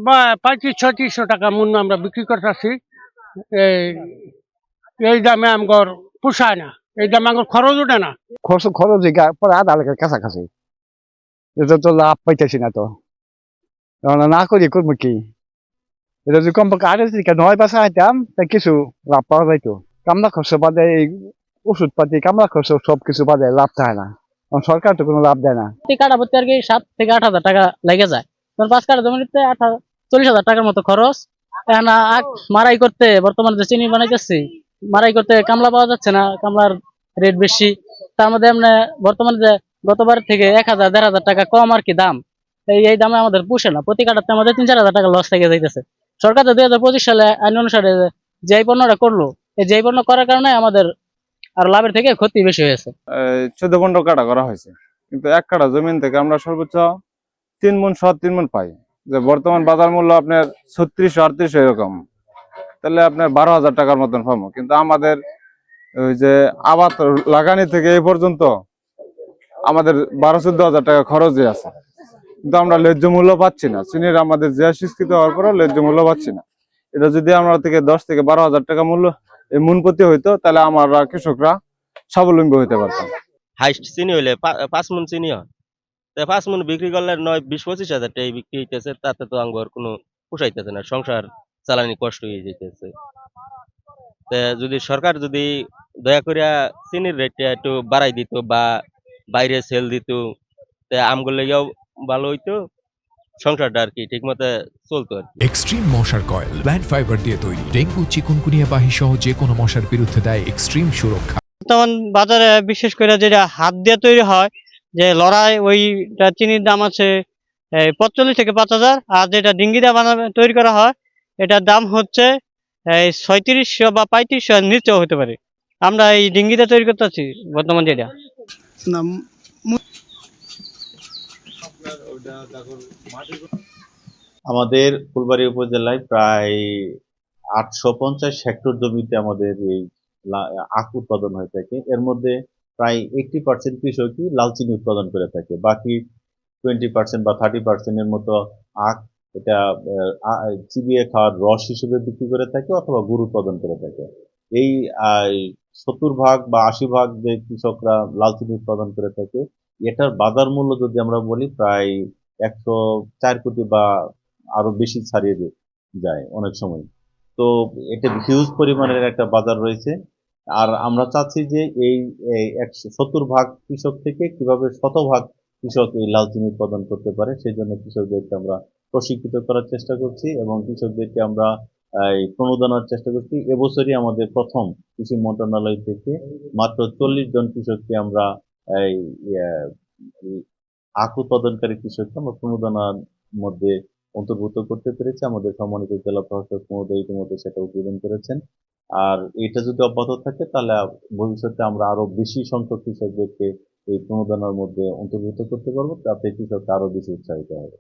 বা 3500-3600 টাকা মূল্য আমরা বিক্রি করতেছি। এই এই দামে আমগর পোষায় না, এই দামে আমার খরচ ওঠে না। খরচ পরে আধা লাখের কাছাকাছি। এটা তো লাভ পাইতেছি না তো, না করি করবো কি? এটা যদি কমপক্ষে 9 বছর আইতাম তা কিছু লাভ পাওয়া যাইতো। কামলা খরচ বাদে এই ওষুধ পাতি কামলা খরচ সবকিছু বাদে লাভ থাকে না, সরকার তো কোনো লাভ দেয় না। কাটা ভর্তি আর কি 7 থেকে 8 হাজার টাকা লেগে যায়। 5 কাঠা জমিতে 40,000 টাকার মতো খরচ। এখন আখ মারাই করতে বর্তমানে যে চিনি বানাইতেছি, মারাই করতে কামলা পাওয়া যাচ্ছে না, কামলার রেট বেশি। তার মধ্যে এমনি বর্তমানে যে গতবার থেকে 1,000-1,500 টাকা কম আর কি দাম। এই দামে আমাদের পুষে না, প্রতি কাঠাতে আমাদের 3-4 হাজার টাকা লস থেকে যাইতেছে। সরকার তো 2025 সালে আইন অনুসারে যে পণ্যটা করলো, এই যে পণ্য করার কারণে আমাদের আর লাভের থেকে ক্ষতি বেশি হয়েছে। 14-15 কাঠা করা হয়েছে, কিন্তু 1 কাঠা জমিন থেকে আমরা সর্বোচ্চ 3 মণ 3 মণ পাই। যে বর্তমান বাজার মূল্য আপনার 3600-3800 এরকম, তাহলে আপনার 12,000 টাকার মতন পাবো। কিন্তু আমাদের ওই যে আবাদ লাগানি থেকে এই পর্যন্ত আমাদের 12-14 হাজার টাকা খরচে আছে, কিন্তু আমরা ন্যায্য মূল্য পাচ্ছি না। চিনির আমাদের যে স্বীকৃত হওয়ার পরেও ন্যায্য মূল্য পাচ্ছি না। এটা যদি আমরা থেকে 10-12 হাজার টাকা মূল্য মূল প্রতি হইতো, তাহলে আমরা কৃষকরা স্বাবলম্বী হইতে পারতাম। হাইস্ট চিনি হইলে 5 মণ চিনি হয়, 5 মণ বিক্রি করলে 9-20-25 হাজার টাকা বিক্রি হইতেছে। তাতে তো আঙ্গর কোনো পোষাইতেছে না, সংসার চালানি কষ্ট হয়ে যেতেছে। যদি সরকার যদি দয়া করিয়া চিনির রেটটা একটু বাড়াই দিত বা বাইরে সেল দিত, আমগুলো লেগেও ভালো হইতো, সংসারটা আর কি ঠিক মতো চলতো আর কি। এক্সট্রিম মশার কয়েল প্ল্যান্ট ফাইবার দিয়ে তৈরি, ডেঙ্গু চিকুনগুনিয়া বাহি সহ যে কোনো মশার বিরুদ্ধে দেয় এক্সট্রিম সুরক্ষা। বর্তমান বাজারে বিশেষ করে যেটা হাত দিয়ে তৈরি হয় যে লড়াই, ওইটা চিনির দাম আছে 45 থেকে 5,000। আর যেটা ডিঙ্গি দিয়ে তৈরি করা হয়, এটার দাম হচ্ছে 3600 বা 3500 নিচেও হতে পারে। আমরা এই ডিঙ্গিটা তৈরি করতেছি বর্তমান যেটা। আমাদের ফুলবাড়ী উপজেলায় প্রায় 850 হেক্টর জমিতে আমাদের এই আখ উৎপাদন হয়ে থাকে। এর মধ্যে প্রায় 80% কৃষকই লাল চিনি উৎপাদন করে থাকে। বাকি 20% বা 30% এর মতো আখ এটা চিবিয়ে খাওয়ার রস হিসেবে বিক্রি করে থাকে অথবা গুড় উৎপাদন করে থাকে। এই 70 ভাগ বা 80 ভাগ যে কৃষকরা লাল চিনি উৎপাদন করে থাকে, এটার বাজার মূল্য যদি আমরা বলি প্রায় 104 কোটি বা আরো বেশি ছাড়িয়ে যায় অনেক সময়। তো এটা হিউজ পরিমাণের একটা বাজার রয়েছে। আর আমরা চাচ্ছি যে এই 170 ভাগ কৃষক থেকে কিভাবে 100 ভাগ কৃষক এই লাল চিনি উৎপাদন করতে পারে, সেই জন্য কৃষকদেরকে আমরা প্রশিক্ষিত করার চেষ্টা করছি এবং কৃষকদেরকে আমরা এই প্রণোদনার চেষ্টা করছি। এবছরই আমাদের প্রথম কৃষি মন্ত্রণালয় থেকে মাত্র 40 জন কৃষককে আমরা এই আখ উৎপাদনকারী কৃষককে আমরা প্রণোদনার মধ্যে অন্তর্ভুক্ত করতে পেরেছি। আমাদের সম্মানিত জেলা প্রশাসক মহোদয় ইতিমধ্যে সেটা উদ্বোধন করেছেন। আর এটা যদি অব্যাহত থাকে তাহলে ভবিষ্যতে আমরা আরো বেশি সংখ্যক কৃষকদেরকে এই প্রণোদনার মধ্যে অন্তর্ভুক্ত করতে পারবো, তাতে কৃষকরা আরো বেশি উৎসাহিত হবে।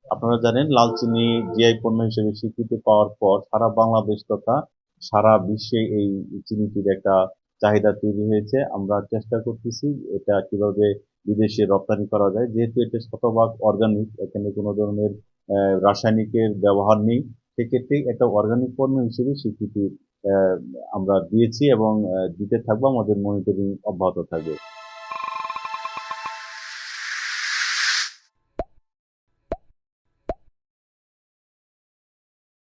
আপনারা জানেন লাল চিনি জিআই পণ্য হিসেবে স্বীকৃতি পাওয়ার পর সারা বাংলাদেশ তথা সারা বিশ্বে এই চিনিটির একটা চাহিদা তৈরি হয়েছে। আমরা চেষ্টা করতেছি এটা কিভাবে বিদেশে রপ্তানি করা যায়, যেহেতু এটা 100% অর্গানিক, এখানে কোনো ধরনের রাসায়নিকের ব্যবহার নেই। সেক্ষেত্রে একটা অর্গানিক পণ্য হিসেবে স্বীকৃতি আমরা দিয়েছি এবং দিতে থাকবো। আমাদের মনিটরিং অব্যাহত থাকবে।